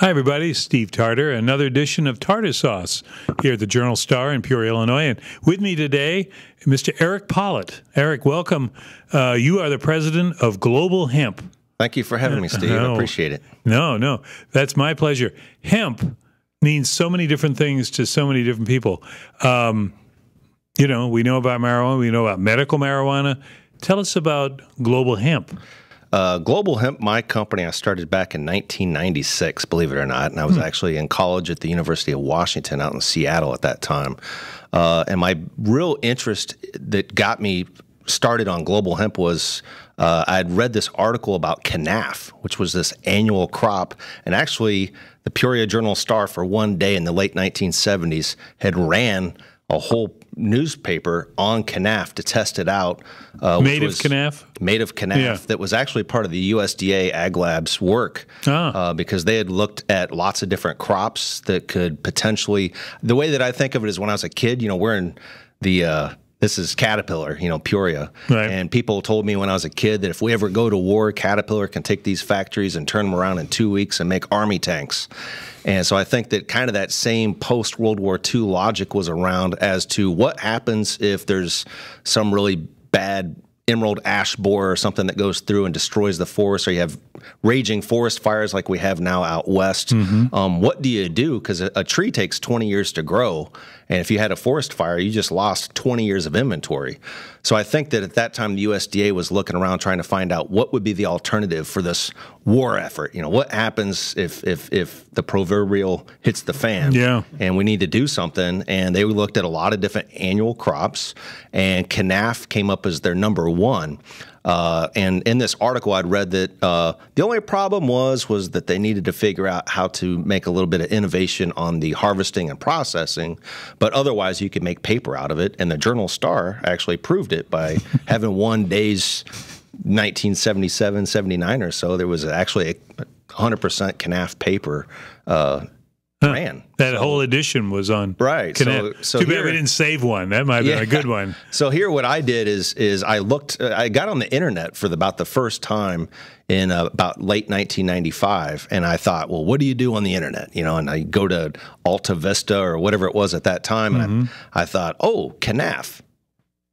Hi, everybody. Steve Tarter, another edition of Tarter Sauce here at the Journal-Star in Peoria, Illinois. And with me today, Mr. Eric Pollitt. Eric, welcome. You are the president of Global Hemp. Thank you for having me, Steve. I appreciate it. No, that's my pleasure. Hemp means so many different things to so many different people. You know, we know about marijuana. We know about medical marijuana. Tell us about Global Hemp. Global Hemp, my company, I started back in 1996, believe it or not, and I was actually in college at the University of Washington out in Seattle at that time. And my real interest that got me started on Global Hemp was I had read this article about cannaf, which was this annual crop, and actually the Peoria Journal-Star for one day in the late 1970s had ran a whole newspaper on cannaf to test it out. Made of cannaf? Made of cannaf. Yeah. That was actually part of the USDA Ag Lab's work because they had looked at lots of different crops that could potentially, the way that I think of it is when I was a kid, you know, we're in the, this is Caterpillar, you know, Peoria. Right. And people told me when I was a kid that if we ever go to war, Caterpillar can take these factories and turn them around in 2 weeks and make army tanks. And so I think that kind of that same post-World War II logic was around as to what happens if there's some really bad emerald ash borer or something that goes through and destroys the forest, or you have raging forest fires like we have now out west. What do you do? Because a tree takes 20 years to grow, and if you had a forest fire, you just lost 20 years of inventory. So I think that at that time, the USDA was looking around trying to find out what would be the alternative for this war effort. You know, what happens if the proverbial hits the fan? Yeah. And we need to do something. And they looked at a lot of different annual crops, and cannaf came up as their number one. And in this article, I'd read that the only problem was that they needed to figure out how to make a little bit of innovation on the harvesting and processing, but otherwise you could make paper out of it. And the Journal-Star actually proved it by having one day's 1977, 79 or so. There was actually a 100% cannaf paper ran. That whole edition was on cannaf. So too bad we didn't save one. That might have been a good one. So here what I did is I looked, I got on the internet for about the first time in about late 1995, and I thought, well, what do you do on the internet? You know, and I go to Alta Vista or whatever it was at that time, and I thought, oh, cannaf.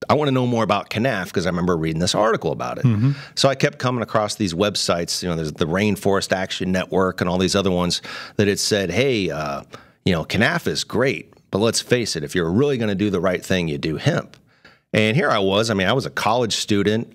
I want to know more about cannaf because I remember reading this article about it. So I kept coming across these websites. You know, there's the Rainforest Action Network and all these other ones that had said, hey, you know, cannaf is great, but let's face it, if you're really going to do the right thing, you do hemp. And here I was. I mean, I was a college student.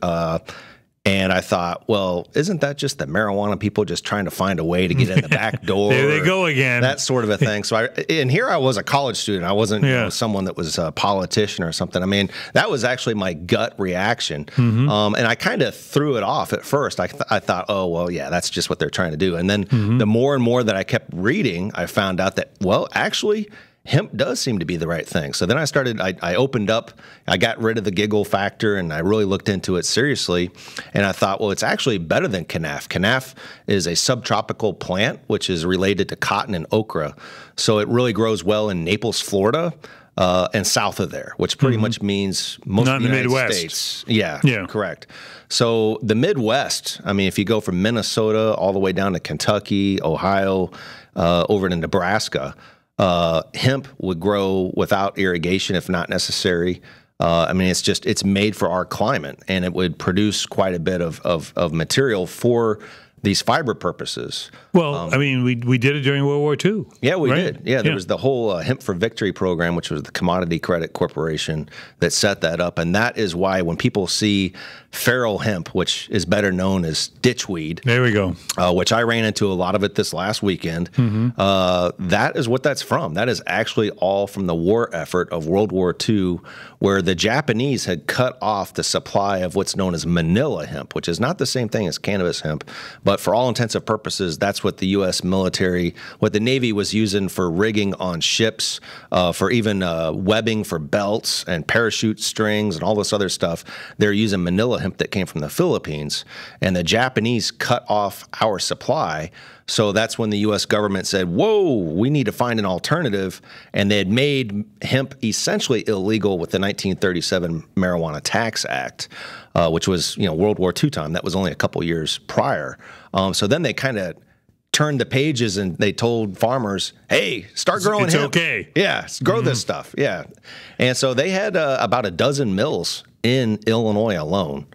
And I thought, well, isn't that just the marijuana people just trying to find a way to get in the back door? There they go again. That sort of a thing. So and here I was a college student. I wasn't you know, someone that was a politician or something. I mean, that was actually my gut reaction. And I kind of threw it off at first. I thought, oh, well, yeah, that's just what they're trying to do. And then the more and more that I kept reading, I found out that, well, actually, hemp does seem to be the right thing. So then I started, I opened up, I got rid of the giggle factor, and I really looked into it seriously. And I thought, well, it's actually better than cannaf. Cannaf is a subtropical plant, which is related to cotton and okra. So it really grows well in Naples, Florida, and south of there, which pretty much means most of the United States. Yeah, correct. So the Midwest, I mean, if you go from Minnesota all the way down to Kentucky, Ohio, over to Nebraska, hemp would grow without irrigation if not necessary. I mean, it's made for our climate, and it would produce quite a bit of material for these fiber purposes. Well, I mean, we did it during World War II. Yeah, we did. Yeah, there was the whole Hemp for Victory program, which was the Commodity Credit Corporation that set that up. And that is why when people see feral hemp, which is better known as ditchweed. There we go. Which I ran into a lot of it this last weekend. That is what that's from. That is actually all from the war effort of World War II, where the Japanese had cut off the supply of what's known as Manila hemp, which is not the same thing as cannabis hemp. But for all intents and purposes, that's what the U.S. military, what the Navy was using for rigging on ships, for even webbing for belts and parachute strings and all this other stuff. They're using Manila hemp that came from the Philippines, and the Japanese cut off our supply. So that's when the U.S. government said, whoa, we need to find an alternative. And they had made hemp essentially illegal with the 1937 Marijuana Tax Act, which was, World War II time. That was only a couple years prior. So then they kind of turned the pages and they told farmers, hey, start growing hemp. It's okay. Yeah, grow this stuff. Yeah. And so they had about a dozen mills in Illinois alone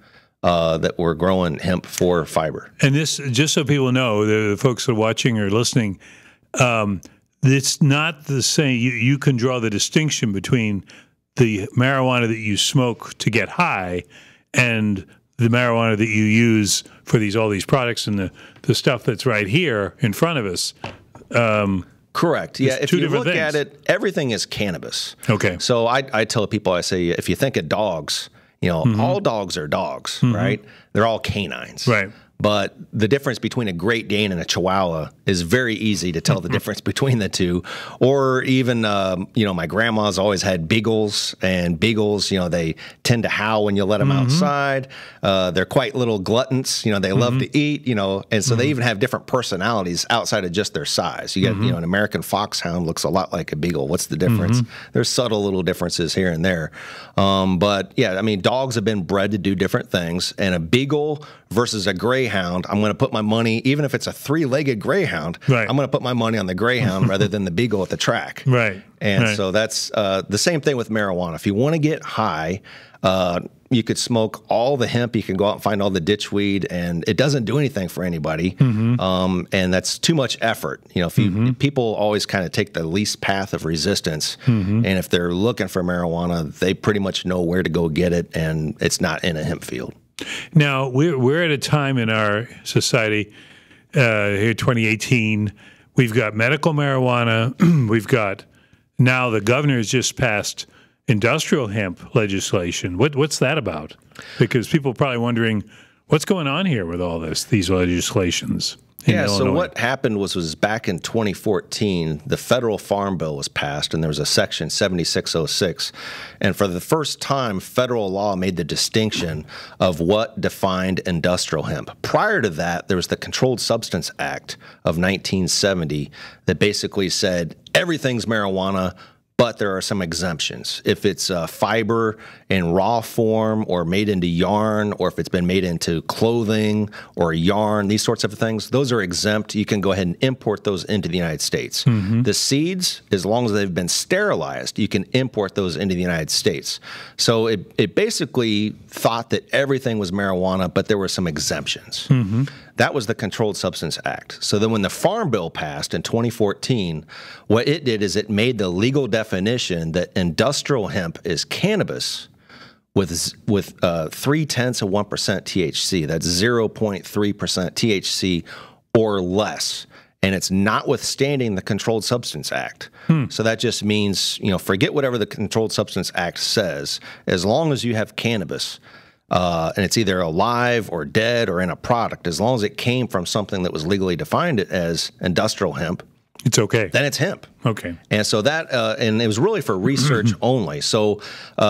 that were growing hemp for fiber. And this, just so people know, the folks that are watching or listening, it's not the same. You can draw the distinction between the marijuana that you smoke to get high and the marijuana that you use for all these products and the stuff that's right here in front of us. Correct. Yeah. If you look at it, everything is cannabis. Okay. So I tell people, I say, if you think of dogs, all dogs are dogs, right? They're all canines. Right. But the difference between a Great Dane and a Chihuahua is very easy to tell the difference between the two. Or even, my grandma's always had beagles, and beagles, they tend to howl when you let them outside. They're quite little gluttons. They love to eat, and so they even have different personalities outside of just their size. You get, an American foxhound looks a lot like a beagle. What's the difference? There's subtle little differences here and there. But yeah, I mean, dogs have been bred to do different things, and a beagle versus a greyhound, I'm going to put my money, even if it's a three-legged greyhound, I'm going to put my money on the greyhound rather than the beagle at the track. Right. And so that's the same thing with marijuana. If you want to get high, you could smoke all the hemp. You can go out and find all the ditchweed, and it doesn't do anything for anybody. And that's too much effort. If you people always kind of take the least path of resistance, and if they're looking for marijuana, they pretty much know where to go get it, and it's not in a hemp field. Now, we're at a time in our society, here 2018, we've got medical marijuana, we've got, now the governor has just passed industrial hemp legislation. What's that about? Because people are probably wondering, what's going on here with all these legislations? Yeah, so what happened was back in 2014, the federal farm bill was passed, and there was a section 7606. And for the first time, federal law made the distinction of what defined industrial hemp. Prior to that, there was the Controlled Substance Act of 1970 that basically said everything's marijuana, but there are some exemptions. If it's fiber in raw form or made into yarn, or if it's been made into clothing or yarn, these sorts of things, those are exempt. You can go ahead and import those into the United States. The seeds, as long as they've been sterilized, you can import those into the United States. So it basically thought that everything was marijuana, but there were some exemptions. That was the Controlled Substance Act. So then when the Farm Bill passed in 2014, what it did is it made the legal definition that industrial hemp is cannabis with 0.3% THC. That's 0.3% THC or less. And it's notwithstanding the Controlled Substance Act. So that just means, forget whatever the Controlled Substance Act says. As long as you have cannabis, and it's either alive or dead or in a product, as long as it came from something that was legally defined as industrial hemp, it's okay. Then it's hemp. Okay. And so that, and it was really for research only. So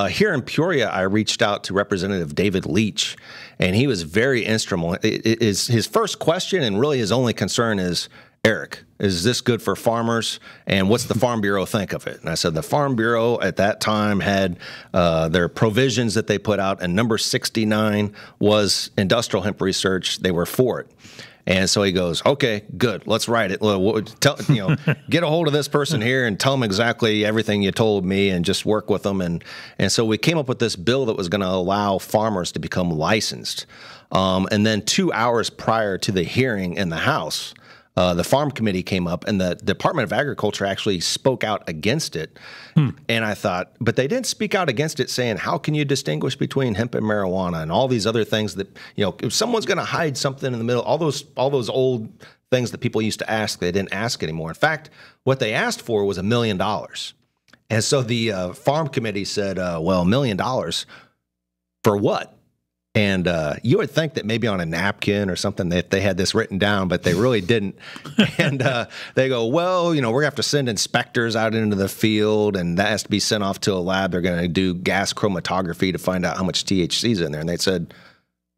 here in Peoria, I reached out to Representative David Leach, and he was very instrumental. His first question and really his only concern is, Eric, is this good for farmers? And what's the Farm Bureau think of it? And I said the Farm Bureau at that time had their provisions that they put out, and number 69 was industrial hemp research. They were for it. And so he goes, okay, good, let's write it. Get a hold of this person here and tell them exactly everything you told me and just work with them. And so we came up with this bill that was going to allow farmers to become licensed. And then 2 hours prior to the hearing in the House, the Farm Committee came up, and the Department of Agriculture actually spoke out against it. And I thought, but they didn't speak out against it saying, how can you distinguish between hemp and marijuana and all these other things that, if someone's going to hide something in the middle, all those old things that people used to ask, they didn't ask anymore. In fact, what they asked for was $1 million. And so the Farm Committee said, well, $1 million for what? And you would think that maybe on a napkin or something that they had this written down, but they really didn't. And they go, well, we're going to have to send inspectors out into the field, and that has to be sent off to a lab. They're going to do gas chromatography to find out how much THC is in there. And they said,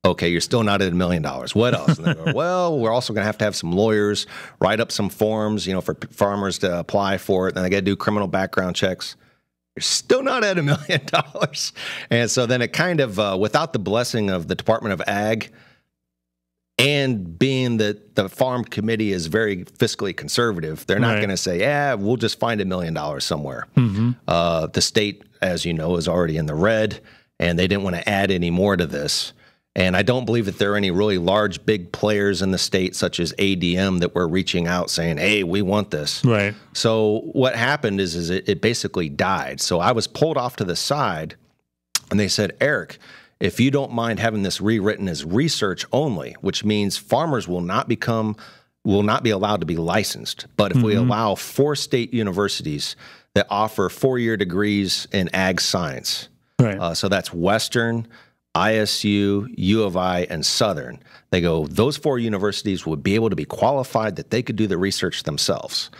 okay, you're still not at $1 million. What else? And they go, well, we're also going to have some lawyers write up some forms, for farmers to apply for it. And they got to do criminal background checks. You're still not at $1 million. And so then it kind of, without the blessing of the Department of Ag, And being that the farm committee is very fiscally conservative, they're not going to say, "Yeah, we'll just find $1 million somewhere." The state, as you know, is already in the red, and they didn't want to add any more to this. And I don't believe that there are any really large, big players in the state, such as ADM, that were reaching out saying, "Hey, we want this." Right. So what happened is it basically died. So I was pulled off to the side, and they said, "Eric, if you don't mind having this rewritten as research only, which means farmers will not be allowed to be licensed. But if we allow 4 state universities that offer 4-year degrees in ag science, right. So that's Western, ISU, U of I, and Southern, they go, those 4 universities would be able to be qualified that they could do the research themselves.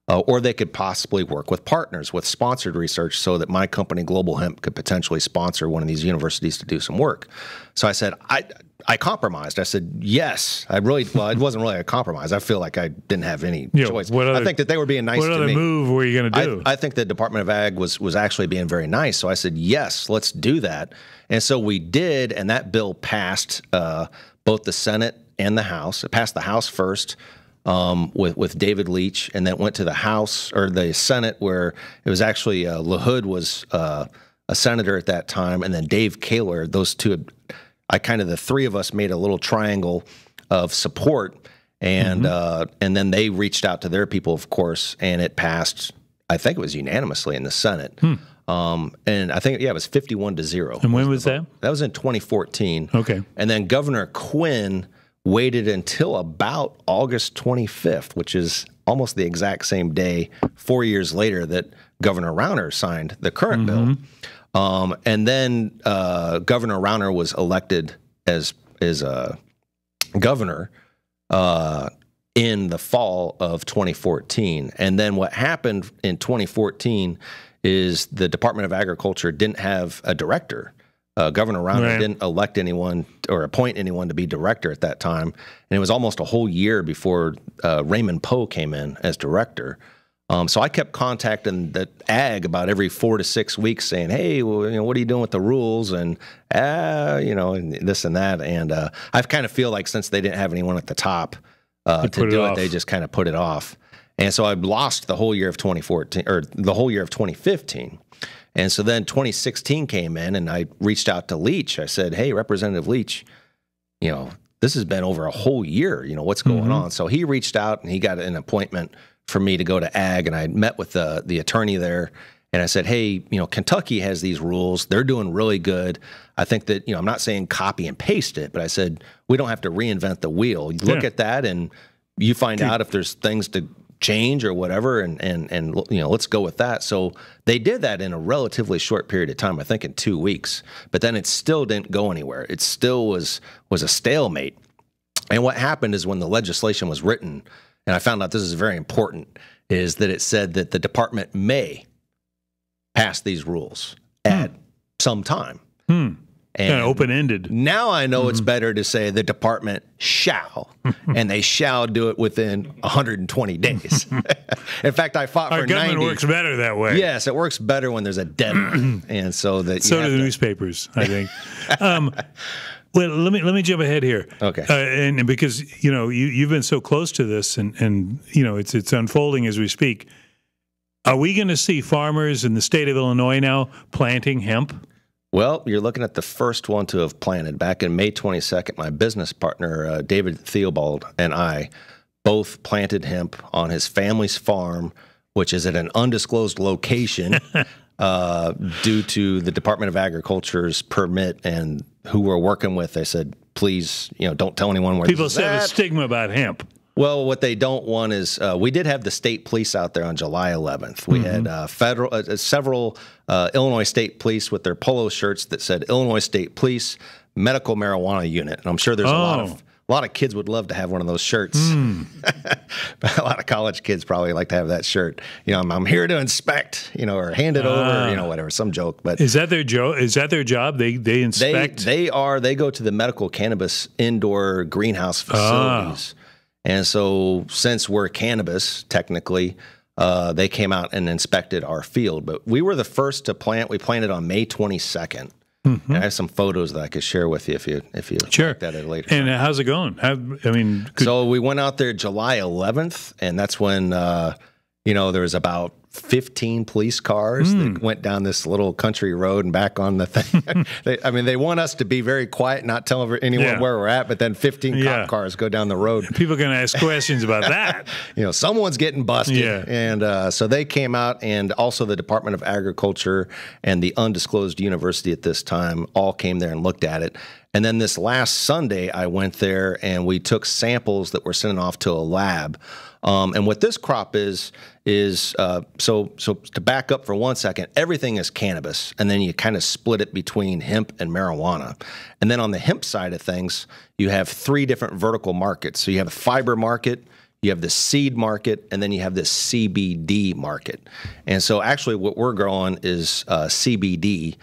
Or they could possibly work with partners with sponsored research so that my company, Global Hemp, could potentially sponsor one of these universities to do some work." So I said, I compromised. I said, yes. Well, it wasn't really a compromise. I feel like I didn't have any choice. I think that they were being nice to me. What other move were you going to do? I think the Department of Ag was actually being very nice. So I said, yes, let's do that. And so we did, and that bill passed both the Senate and the House. It passed the House first. With David Leach, and then went to the House or the Senate, where it was actually LaHood was a senator at that time, and then Dave Kaler. Those two, the 3 of us made a little triangle of support, and then they reached out to their people, of course, and it passed. I think it was unanimously in the Senate, and I think it was 51-0. And when was that? That was in 2014. Okay, and then Governor Quinn waited until about August 25th, which is almost the exact same day, 4 years later, that Governor Rauner signed the current bill. And then Governor Rauner was elected as governor in the fall of 2014. And then what happened in 2014 is the Department of Agriculture didn't have a director. Governor Rauner didn't elect anyone or appoint anyone to be director at that time, and it was almost a whole year before Raymond Poe came in as director. So I kept contacting the ag about every 4 to 6 weeks, saying, "Hey, well, what are you doing with the rules?" And and this and that. And I kind of feel like since they didn't have anyone at the top to do it, they just kind of put it off. And so I lost the whole year of 2014 or the whole year of 2015. And so then 2016 came in, and I reached out to Leach. I said, "Hey, Representative Leach, this has been over a whole year. What's going on?" So he reached out, and he got an appointment for me to go to ag, and I met with the attorney there, and I said, "Hey, Kentucky has these rules. They're doing really good. I think that, I'm not saying copy and paste it, but I said, we don't have to reinvent the wheel. You look at that, and you find out if there's things to change or whatever, and let's go with that." So they did that in a relatively short period of time, I think in 2 weeks, but then it still didn't go anywhere. It still was a stalemate. And what happened is when the legislation was written, and I found out this is very important, is that it said that the department may pass these rules at some time. And kind of open-ended. Now I know it's better to say the department shall, and they shall do it within 120 days. In fact, I fought for 90. Our government works better that way. Yes, it works better when there's a deadline, and so that so do the newspapers, I think. Well, let me jump ahead here. Okay. And because you've been so close to this, and it's unfolding as we speak. Are we going to see farmers in the state of Illinois now planting hemp? Well, you're looking at the first one to have planted. Back in May 22nd, my business partner, David Theobald, and I both planted hemp on his family's farm, which is at an undisclosed location due to the Department of Agriculture's permit. And who we're working with, they said, please, don't tell anyone where people this is have at. a stigma about hemp. Well, what they don't want is we did have the state police out there on July 11th. We had several Illinois State Police with their polo shirts that said Illinois State Police Medical Marijuana Unit. And I'm sure there's a lot of kids would love to have one of those shirts. A lot of college kids probably like to have that shirt. I'm here to inspect, or hand it over, whatever, some joke. But is that their job? Is that their job? They inspect? They go to the medical cannabis indoor greenhouse facilities. And so since we're cannabis, technically, they came out and inspected our field. But we were the first to plant. We planted on May 22nd. And I have some photos that I could share with you if you sure. like that at a later And time. how's it going? So we went out there July 11th, and that's when there was about 15 police cars that went down this little country road and back on the thing. They want us to be very quiet, not tell anyone where we're at, but then 15 cop cars go down the road. People are going to ask questions about that. Someone's getting busted. Yeah. And so they came out, and also the Department of Agriculture and the undisclosed university at this time all came there and looked at it. And then this last Sunday, I went there and we took samples that were sent off to a lab. And what this crop is so to back up for 1 second, everything is cannabis, and then you kind of split it between hemp and marijuana. And then on the hemp side of things, you have 3 different vertical markets. So you have a fiber market, you have the seed market, and then you have this CBD market. And so actually what we're growing is CBD.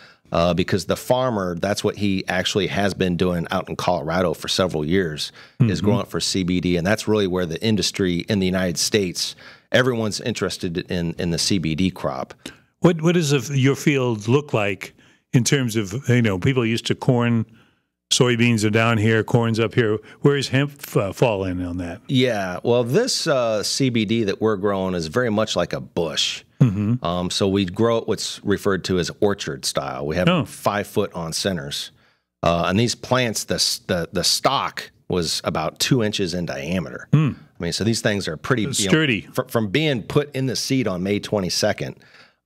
Because the farmer, that's what he actually has been doing out in Colorado for several years, is growing it for CBD. And that's really where the industry in the United States, everyone's interested in the CBD crop. What does your field look like in terms of, people used to corn, soybeans are down here, corn's up here. Where does hemp fall in on that? Yeah, well, this CBD that we're growing is very much like a bush. So we grow it what's referred to as orchard style. We have 5 foot on centers. And these plants, the stalk was about 2 inches in diameter. So these things are pretty sturdy. From being put in the seed on May 22nd.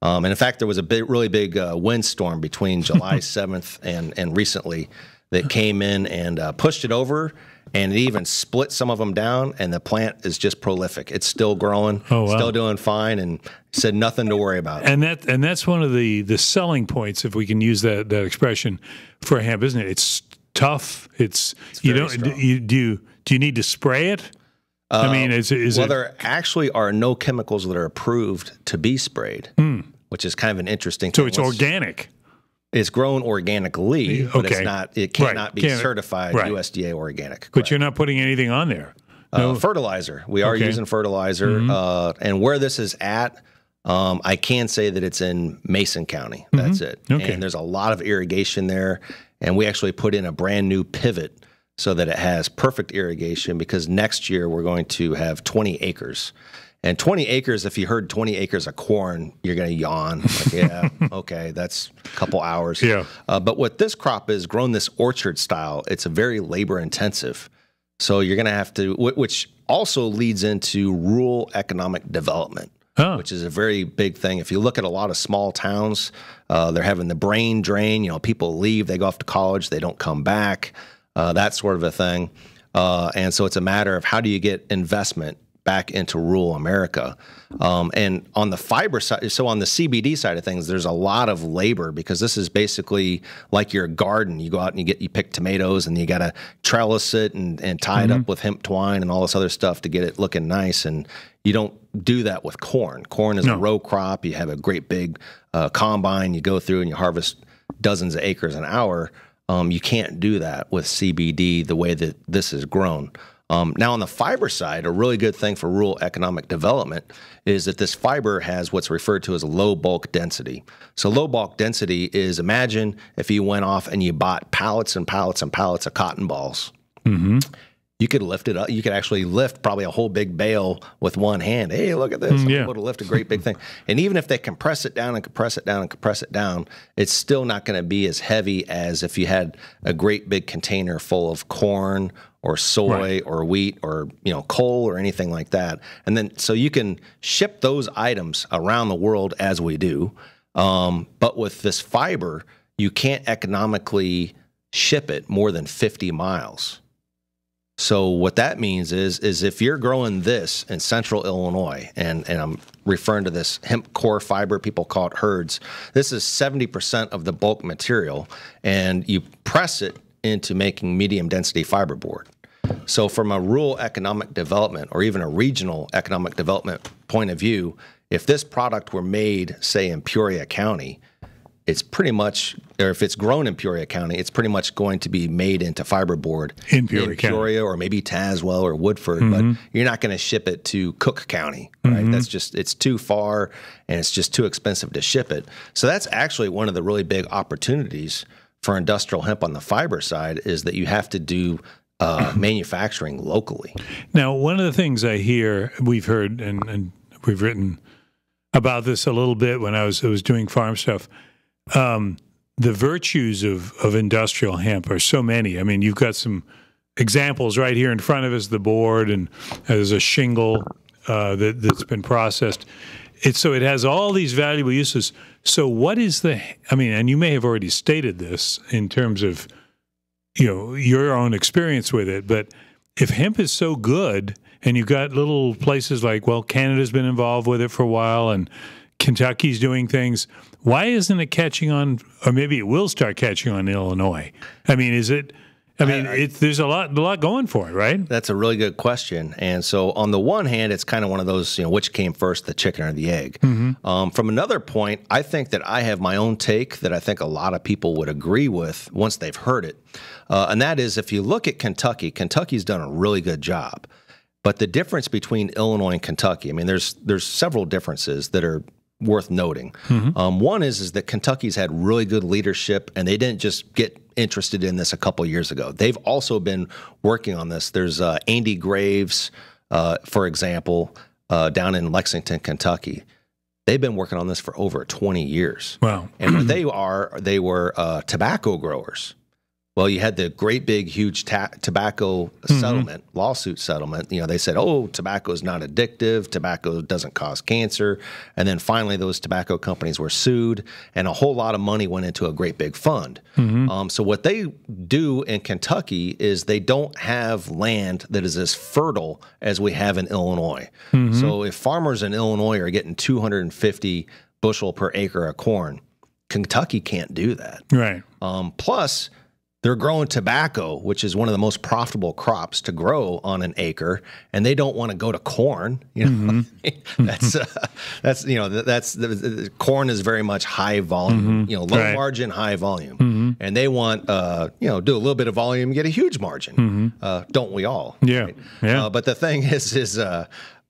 And in fact, there was a really big windstorm between July 7th and recently that came in and pushed it over. And it even split some of them down, and the plant is just prolific. It's still growing, still doing fine, and said nothing to worry about. And that's one of the selling points, if we can use that expression, for hemp, isn't it? It's tough. It's you don't do you need to spray it? There actually are no chemicals that are approved to be sprayed, which is kind of an interesting thing. So it's organic. It's grown organically, but it's not. It cannot be certified USDA organic. Correct. But you're not putting anything on there. No. Fertilizer. We are using fertilizer, and where this is at, I can say that it's in Mason County. That's it. Okay. And there's a lot of irrigation there, and we actually put in a brand new pivot so that it has perfect irrigation. Because next year we're going to have 20 acres. And 20 acres, if you heard 20 acres of corn, you're going to yawn. Like, yeah, okay, that's a couple hours. Yeah. But what this crop is, grown this orchard style, it's a very labor intensive. So you're going to have to, which also leads into rural economic development, which is a very big thing. If you look at a lot of small towns, they're having the brain drain. People leave, they go off to college, they don't come back, that sort of a thing. And so it's a matter of how do you get investment back into rural America. And on the fiber side, so on the CBD side of things, there's a lot of labor, because this is basically like your garden. You go out and you pick tomatoes, and you got to trellis it and tie it up with hemp twine and all this other stuff to get it looking nice. And you don't do that with corn. Corn is a row crop. You have a great big combine. You go through and you harvest dozens of acres an hour. You can't do that with CBD the way that this is grown. Now, on the fiber side, a really good thing for rural economic development is that this fiber has what's referred to as low bulk density. So low bulk density is, imagine if you went off and you bought pallets and pallets and pallets of cotton balls. You could lift it up. You could actually lift probably a whole big bale with one hand. Hey, look at this. I'm able to lift a great big thing. And even if they compress it down and compress it down and compress it down, it's still not going to be as heavy as if you had a great big container full of corn or soy or wheat or coal or anything like that. And then so you can ship those items around the world as we do. But with this fiber, you can't economically ship it more than 50 miles. So what that means is if you're growing this in central Illinois, and I'm referring to this hemp core fiber, people call it herds, this is 70% of the bulk material, and you press it into making medium density fiberboard. So from a rural economic development or even a regional economic development point of view, if this product were made, say, in Peoria County, it's pretty much, or if it's grown in Peoria County, it's pretty much going to be made into fiberboard in Peoria or maybe Tazewell or Woodford, but you're not going to ship it to Cook County, right? That's just, it's too far and it's just too expensive to ship it. So that's actually one of the really big opportunities for industrial hemp on the fiber side is that you have to do manufacturing locally. Now, one of the things I hear, we've heard, and we've written about this a little bit when I was doing farm stuff. The virtues of industrial hemp are so many. I mean, you've got some examples right here in front of us, the board, and there's a shingle that's been processed. So it has all these valuable uses. So what is and you may have already stated this in terms of, your own experience with it, but if hemp is so good and you've got little places like, Canada's been involved with it for a while and Kentucky's doing things, why isn't it catching on, or maybe it will start catching on in Illinois? I mean, there's a lot going for it, right? That's a really good question. And so on the one hand, it's kind of one of those, which came first, the chicken or the egg? Mm-hmm. From another point, I think that I have my own take that I think a lot of people would agree with once they've heard it. And that is, if you look at Kentucky, Kentucky's done a really good job. But the difference between Illinois and Kentucky, I mean, there's several differences that are worth noting. Mm-hmm. One is that Kentucky's had really good leadership, and they didn't just get interested in this a couple years ago. They've also been working on this. There's Andy Graves, for example, down in Lexington, Kentucky. They've been working on this for over 20 years. Wow. And what they were tobacco growers. Well, you had the great big huge tobacco settlement, lawsuit settlement. They said, tobacco is not addictive, tobacco doesn't cause cancer. And then finally those tobacco companies were sued and a whole lot of money went into a great big fund. Mm-hmm. So what they do in Kentucky is they don't have land that is as fertile as we have in Illinois. Mm-hmm. So if farmers in Illinois are getting 250 bushel per acre of corn, Kentucky can't do that. Right. Plus, they're growing tobacco, which is one of the most profitable crops to grow on an acre, and they don't want to go to corn. Mm-hmm. that's corn is very much high volume, low margin, high volume, and they want do a little bit of volume, get a huge margin. Don't we all? Yeah, right? Yeah. But the thing is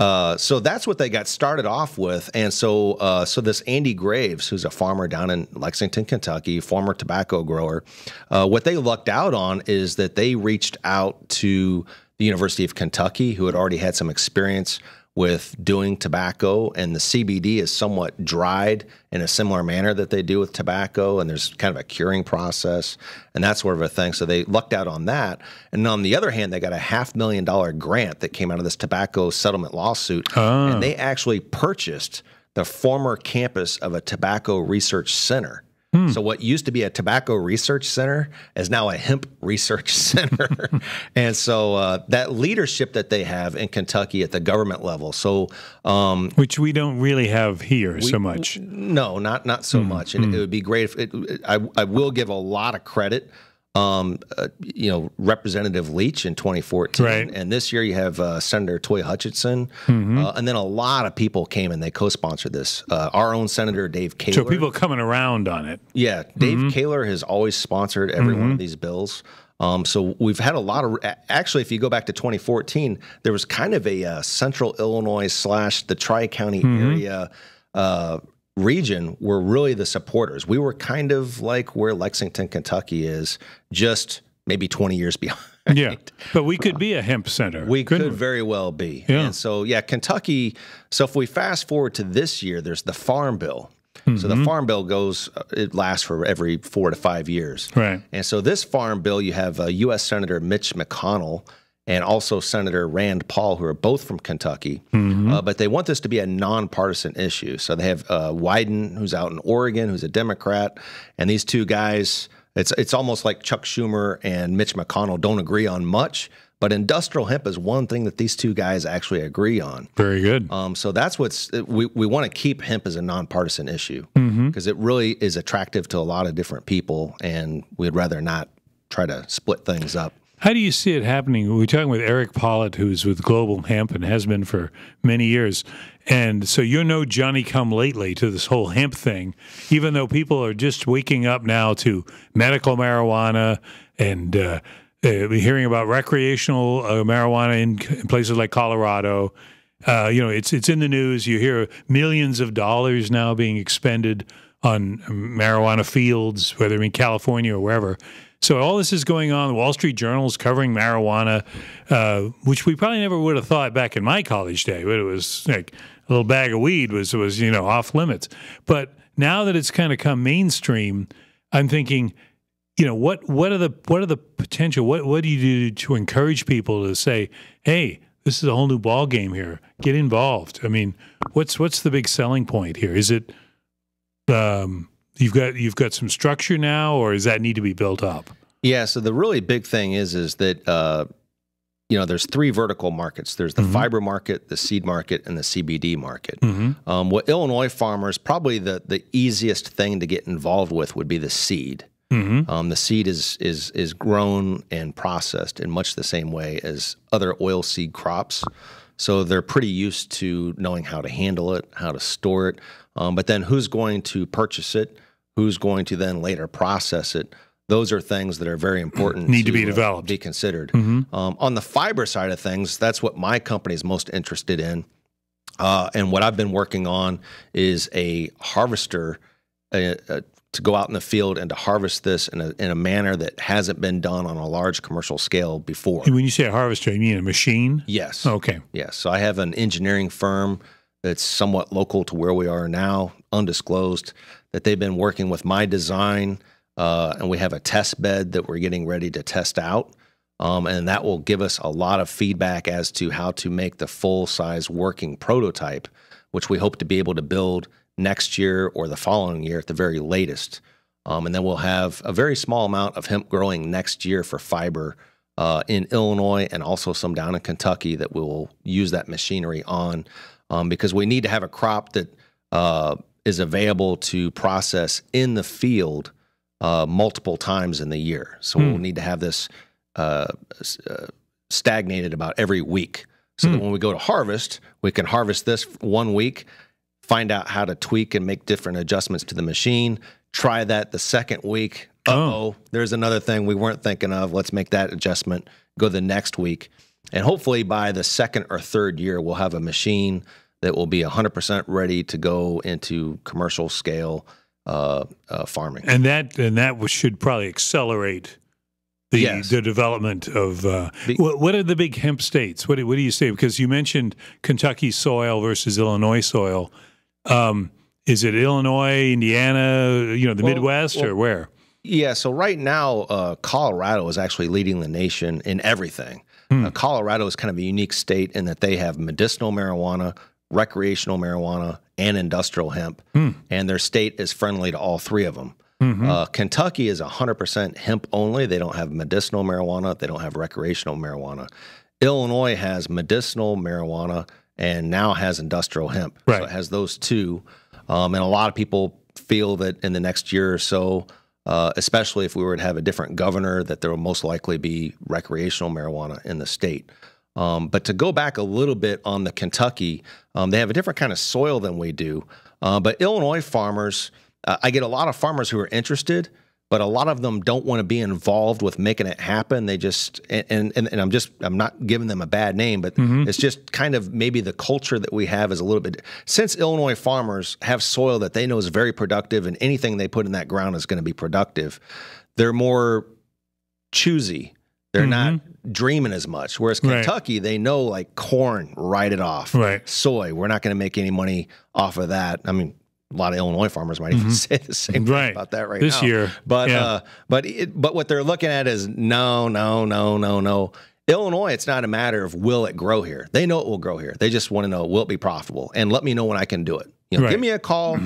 so that's what they got started off with. And so this Andy Graves, who's a farmer down in Lexington, Kentucky, former tobacco grower, what they lucked out on is that they reached out to the University of Kentucky, who had already had some experience with doing tobacco, and the CBD is somewhat dried in a similar manner that they do with tobacco, and there's kind of a curing process and that sort of a thing. So they lucked out on that. And on the other hand, they got a $500,000 grant that came out of this tobacco settlement lawsuit, and they actually purchased the former campus of a tobacco research center. So what used to be a tobacco research center is now a hemp research center. And so that leadership that they have in Kentucky at the government level, which we don't really have here so much. No, not so much. And it would be great if I will give a lot of credit. Representative Leach in 2014. Right. And this year you have Senator Toy Hutchinson. And then a lot of people came and they co-sponsored this. Our own Senator Dave Kaler. So people coming around on it. Yeah. Dave Kaler has always sponsored every one of these bills. So we've had a lot of, actually, if you go back to 2014, there was kind of a central Illinois / the Tri-County area region were really the supporters. We were kind of like where Lexington, Kentucky is, just maybe 20 years behind. Yeah, but we could be a hemp center. We could very well be. Yeah. And so, Kentucky, so if we fast forward to this year, there's the Farm Bill. So the Farm Bill it lasts for every 4 to 5 years. Right. And so this Farm Bill, you have U.S. Senator Mitch McConnell and also Senator Rand Paul, who are both from Kentucky. But they want this to be a nonpartisan issue. So they have Wyden, who's out in Oregon, who's a Democrat. And these two guys, it's almost like Chuck Schumer and Mitch McConnell don't agree on much. But industrial hemp is one thing that these two guys actually agree on. Very good. So that's we want to keep hemp as a nonpartisan issue because it really is attractive to a lot of different people, and we'd rather not try to split things up. How do you see it happening? We're talking with Eric Pollitt, who's with Global Hemp and has been for many years. And so you're no Johnny-come-lately to this whole hemp thing, even though people are just waking up now to medical marijuana and hearing about recreational marijuana in places like Colorado. It's in the news. You hear millions of dollars now being expended marijuana fields, whether in California or wherever. So all this is going on. The Wall Street Journal's covering marijuana, which we probably never would have thought back in my college day. But it was like a little bag of weed was off limits. But now that it's kind of come mainstream, I'm thinking, what are the potential? What do you do to encourage people to say, hey, this is a whole new ball game here. Get involved. I mean, what's the big selling point here? Is it you've got some structure now, or does that need to be built up? Yeah. So the really big thing is that there's three vertical markets. There's the fiber market, the seed market, and the CBD market. What Illinois farmers, probably the easiest thing to get involved with would be the seed. The seed is grown and processed in much the same way as other oil seed crops. So they're pretty used to knowing how to handle it, how to store it. But then who's going to purchase it? Who's going to then later process it? Those are things that are very important. Need to be developed. Be considered. On the fiber side of things, that's what my company is most interested in. And what I've been working on is a harvester to go out in the field and to harvest this in a manner that hasn't been done on a large commercial scale before. And when you say a harvester, you mean a machine? Yes. Okay. Yes. So I have an engineering firm that's somewhat local to where we are now, undisclosed, that they've been working with my design, and we have a test bed that we're getting ready to test out. And that will give us a lot of feedback as to how to make the full-size working prototype, which we hope to be able to build next year or the following year at the very latest. And then we'll have a very small amount of hemp growing next year for fiber in Illinois and also some down in Kentucky that we'll use that machinery on because we need to have a crop that is available to process in the field multiple times in the year. So we'll need to have this stagnated about every week so that when we go to harvest, we can harvest this 1 week, find out how to tweak and make different adjustments to the machine, try that the second week. There's another thing we weren't thinking of. Let's make that adjustment, go the next week. And hopefully by the second or third year, we'll have a machine that will be 100% ready to go into commercial scale farming. And that should probably accelerate the development of what are the big hemp states? What do you say? Because you mentioned Kentucky soil versus Illinois soil. Is it Illinois, Indiana, the Midwest, or where? Yeah, so right now, Colorado is actually leading the nation in everything. Colorado is kind of a unique state in that they have medicinal marijuana, recreational marijuana, and industrial hemp, and their state is friendly to all three of them. Kentucky is 100% hemp only. They don't have medicinal marijuana. They don't have recreational marijuana. Illinois has medicinal marijuana and now has industrial hemp. Right. So it has those two. And a lot of people feel that in the next year or so, especially if we were to have a different governor, that there will most likely be recreational marijuana in the state. But to go back a little bit on the Kentucky, they have a different kind of soil than we do. But Illinois farmers, I get a lot of farmers who are interested, but a lot of them don't want to be involved with making it happen. They just, and I'm not giving them a bad name, but it's just kind of maybe the culture that we have is a little bit, since Illinois farmers have soil that they know is very productive and anything they put in that ground is going to be productive, they're more choosy. They're not dreaming as much. Whereas Kentucky, they know like corn, write it off. Soy, we're not going to make any money off of that. I mean, a lot of Illinois farmers might even say the same thing about that right this now. year. But but what they're looking at is no. Illinois, it's not a matter of will it grow here. They know it will grow here. They just want to know, will it be profitable? And let me know when I can do it. Give me a call.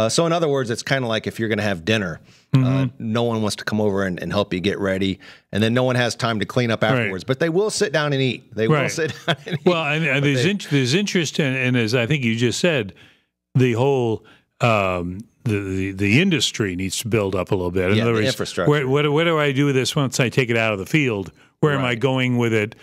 So in other words, it's kind of like if you're going to have dinner, no one wants to come over and help you get ready, and then no one has time to clean up afterwards. But they will sit down and eat. They will sit down and eat. Well, and there's interest in, as I think you just said, the whole the industry needs to build up a little bit. In other words, infrastructure. What do I do with this once I take it out of the field? Where am I going with it?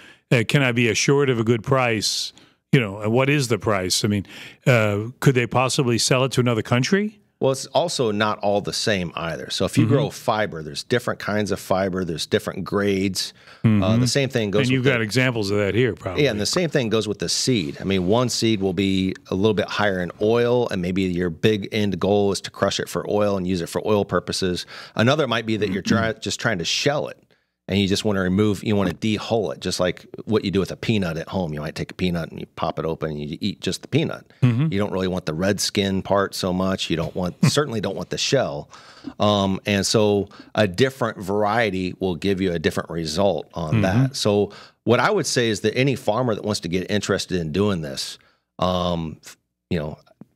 Can I be assured of a good price? What is the price? I mean, could they possibly sell it to another country? Well, it's also not all the same either. So if you grow fiber, there's different kinds of fiber. There's different grades. The same thing goes. And you've got examples of that here, probably. Yeah, and the same thing goes with the seed. I mean, one seed will be a little bit higher in oil, and maybe your big end goal is to crush it for oil and use it for oil purposes. Another might be that you're just trying to shell it, and you just want to you want to de-hull it, just like what you do with a peanut at home. You might take a peanut and you pop it open and you eat just the peanut. You don't really want the red skin part so much. You don't want, certainly don't want the shell. And so a different variety will give you a different result on that. So what I would say is that any farmer that wants to get interested in doing this,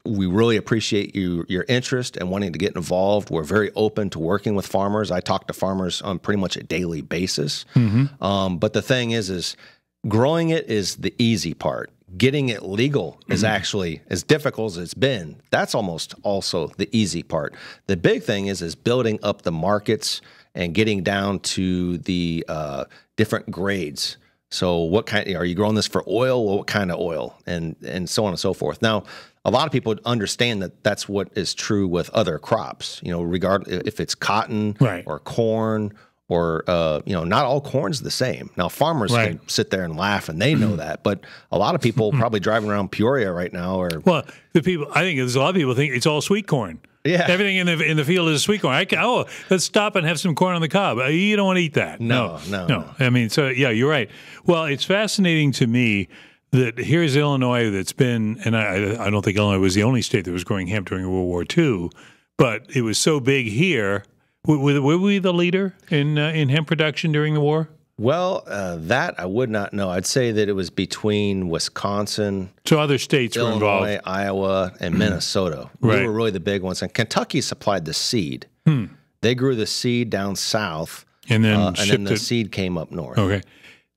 we really appreciate your interest and wanting to get involved. We're very open to working with farmers. I talk to farmers on pretty much a daily basis. But the thing is growing it is the easy part. Getting it legal is actually, as difficult as it's been, that's almost also the easy part. The big thing is building up the markets and getting down to the different grades. So what kind, are you growing this for oil? Well, what kind of oil? And so on and so forth. Now, a lot of people understand that that's what is true with other crops, regardless if it's cotton or corn or, not all corn's the same. Now, farmers can sit there and laugh and they know that, but a lot of people probably driving around Peoria right now I think there's a lot of people think it's all sweet corn. Yeah, everything in the field is sweet corn. Let's stop and have some corn on the cob. You don't want to eat that. No. I mean, so yeah, you're right. Well, it's fascinating to me that here's Illinois that's been, and I don't think Illinois was the only state that was growing hemp during World War II, but it was so big here. Were we the leader in hemp production during the war? Well, that I would not know. I'd say that it was between Wisconsin, so other states Illinois, were involved, Iowa, and Minnesota. They were really the big ones. And Kentucky supplied the seed. They grew the seed down south, and then the seed came up north. Okay,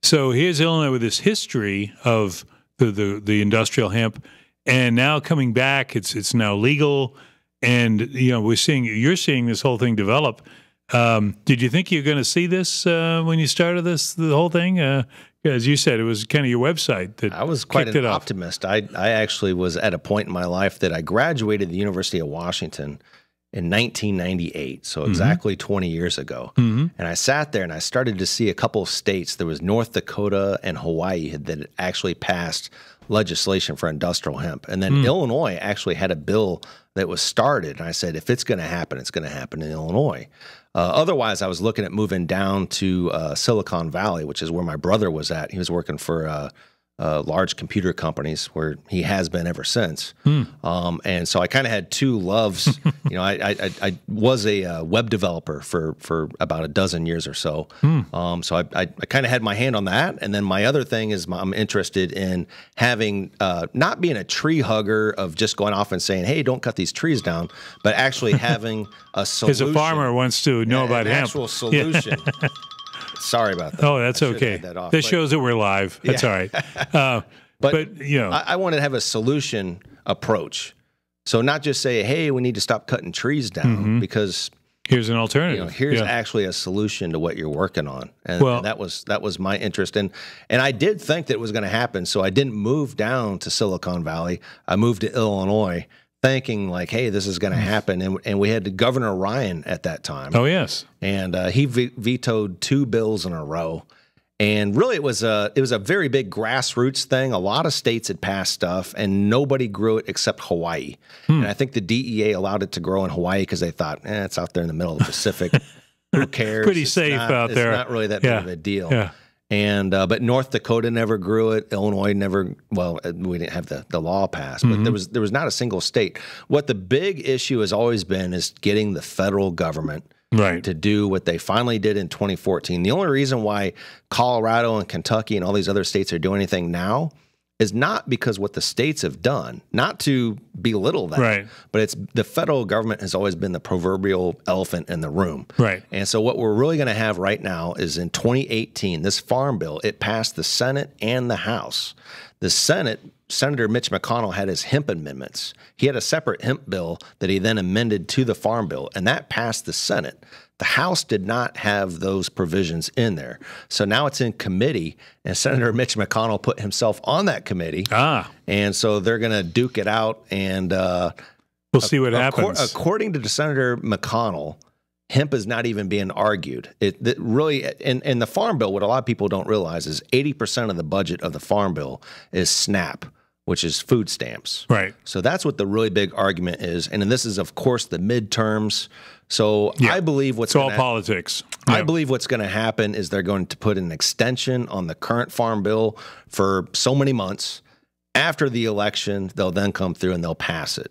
so here's Illinois with this history of the industrial hemp, and now coming back, it's now legal, and you're seeing this whole thing develop. Did you think you're going to see this when you started the whole thing? As you said, it was kind of your website that I was quite an optimist. I actually was at a point in my life that I graduated the University of Washington in 1998, so exactly 20 years ago. And I sat there and I started to see a couple of states. There was North Dakota and Hawaii that actually passed legislation for industrial hemp. And then Illinois actually had a bill that was started. And I said, if it's going to happen, it's going to happen in Illinois. Otherwise, I was looking at moving down to Silicon Valley, which is where my brother was at. He was working for large computer companies, where he has been ever since. And so I kind of had two loves. I was a web developer for about a dozen years or so. So I kind of had my hand on that. And then my other thing is I'm interested in having, not being a tree hugger of just going off and saying, hey, don't cut these trees down, but actually having a solution. As a farmer wants to know about hemp. Actual solution. Sorry about that. Oh, that's okay. That shows that we're live. That's all right. But I wanted to have a solution approach. So not just say, hey, we need to stop cutting trees down, because here's an alternative. Here's actually a solution to what you're working on. And that was my interest. And I did think that it was going to happen. So I didn't move down to Silicon Valley. I moved to Illinois, thinking like, hey, this is going to happen. And we had Governor Ryan at that time. Oh, yes. And he vetoed 2 bills in a row. And really, it was a very big grassroots thing. A lot of states had passed stuff, and nobody grew it except Hawaii. And I think the DEA allowed it to grow in Hawaii because they thought, it's out there in the middle of the Pacific. Who cares? Pretty safe out there. It's not really that big of a deal. Yeah. And but North Dakota never grew it. Illinois never. Well, we didn't have the law passed, but there was not a single state. What the big issue has always been is getting the federal government to do what they finally did in 2014. The only reason why Colorado and Kentucky and all these other states are doing anything now is not because what the states have done, not to belittle that, but it's the federal government has always been the proverbial elephant in the room. And so what we're really going to have right now is in 2018, this farm bill, it passed the Senate and the House. The Senate, Senator Mitch McConnell had his hemp amendments. He had a separate hemp bill that he then amended to the farm bill, and that passed the Senate. The House did not have those provisions in there. So now it's in committee, and Senator Mitch McConnell put himself on that committee. And so they're going to duke it out. And We'll see what happens. According to Senator McConnell, hemp is not even being argued. It really, in the Farm Bill, what a lot of people don't realize is 80% of the budget of the Farm Bill is SNAP, which is food stamps. Right. So that's what the really big argument is. And then this is, of course, the midterms. So I believe it's all politics. I believe what's going to happen is they're going to put an extension on the current Farm Bill for so many months. After the election, they'll then come through and they'll pass it.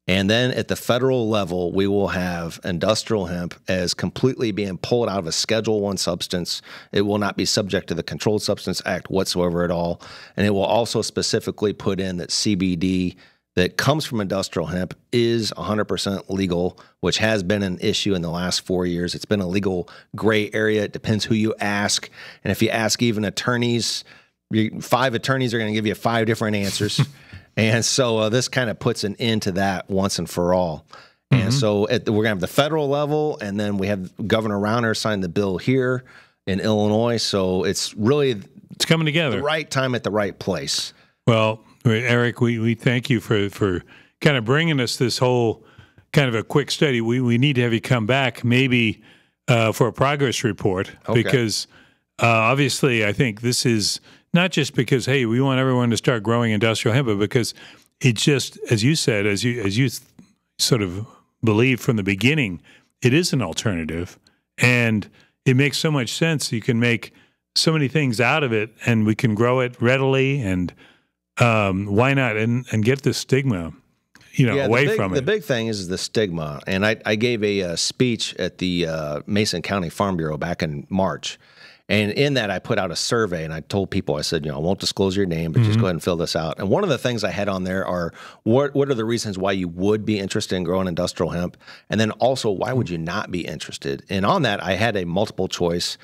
And then at the federal level, we will have industrial hemp as completely being pulled out of a Schedule I substance. It will not be subject to the Controlled Substance Act whatsoever at all. And it will also specifically put in that CBD that comes from industrial hemp is 100% legal, which has been an issue in the last 4 years. It's been a legal gray area. It depends who you ask. And if you ask even attorneys, 5 attorneys are going to give you 5 different answers. And so this kind of puts an end to that once and for all. And so we're going to have the federal level, and then we have Governor Rauner sign the bill here in Illinois. So it's coming together. The right time at the right place. Well, Eric, we thank you for kind of bringing us this whole kind of a quick study. We need to have you come back maybe for a progress report because obviously I think this is not just because, hey, we want everyone to start growing industrial hemp, but because it just, as you said, as you sort of believed from the beginning, it is an alternative, and it makes so much sense. You can make so many things out of it, and we can grow it readily, and why not? And get the stigma, away from it. The big thing is the stigma, and I gave a speech at the Mason County Farm Bureau back in March. And in that, I put out a survey, and I told people, I said, I won't disclose your name, but just go ahead and fill this out. And one of the things I had on there are what are the reasons why you would be interested in growing industrial hemp? And then also, why would you not be interested? And on that, I had a multiple choice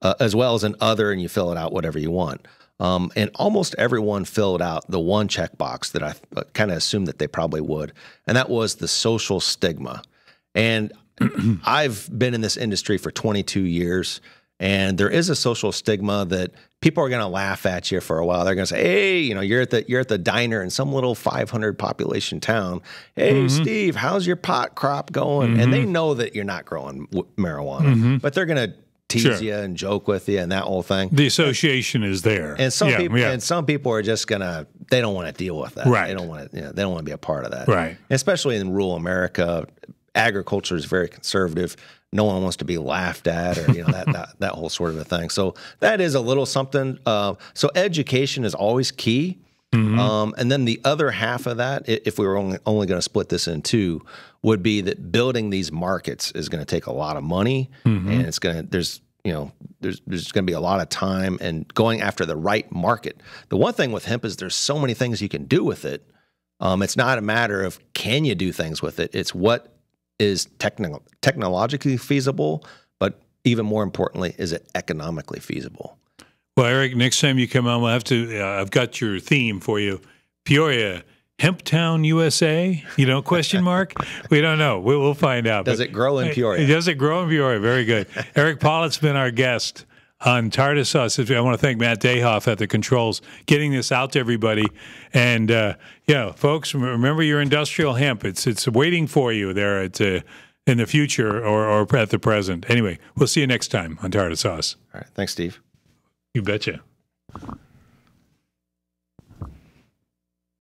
as well as an other, and you fill it out whatever you want. And almost everyone filled out the one checkbox that I kind of assumed that they probably would, and that was the social stigma. And I've been in this industry for 22 years. And there is a social stigma that people are going to laugh at you for a while. They're going to say, "Hey, you're at the diner in some little 500 population town. Hey, Steve, how's your pot crop going?" And they know that you're not growing marijuana, but they're going to tease you and joke with you and that whole thing. The association is there, and some people are just gonna they don't want to deal with that. Right? They don't want to. They don't want to be a part of that. Right? Especially in rural America, agriculture is very conservative. No one wants to be laughed at, or that whole sort of a thing. So that is a little something. So education is always key. And then the other half of that, if we were only going to split this in two, would be that building these markets is going to take a lot of money, and it's going to there's going to be a lot of time and going after the right market. The one thing with hemp is there's so many things you can do with it. It's not a matter of can you do things with it. It's what is technologically feasible, but even more importantly, is it economically feasible? Well, Eric, next time you come on, we'll have to. I've got your theme for you, Peoria, Hemp Town, USA. Question mark. We don't know. We'll find out. Does it grow in Peoria? Does it grow in Peoria? Very good. Eric Pollitt's been our guest on Tarter Source. I want to thank Matt Dayhoff at the controls, getting this out to everybody. And folks, remember your industrial hemp. It's waiting for you there in the future or at the present. Anyway, we'll see you next time on Tarter Source. All right. Thanks, Steve. You betcha.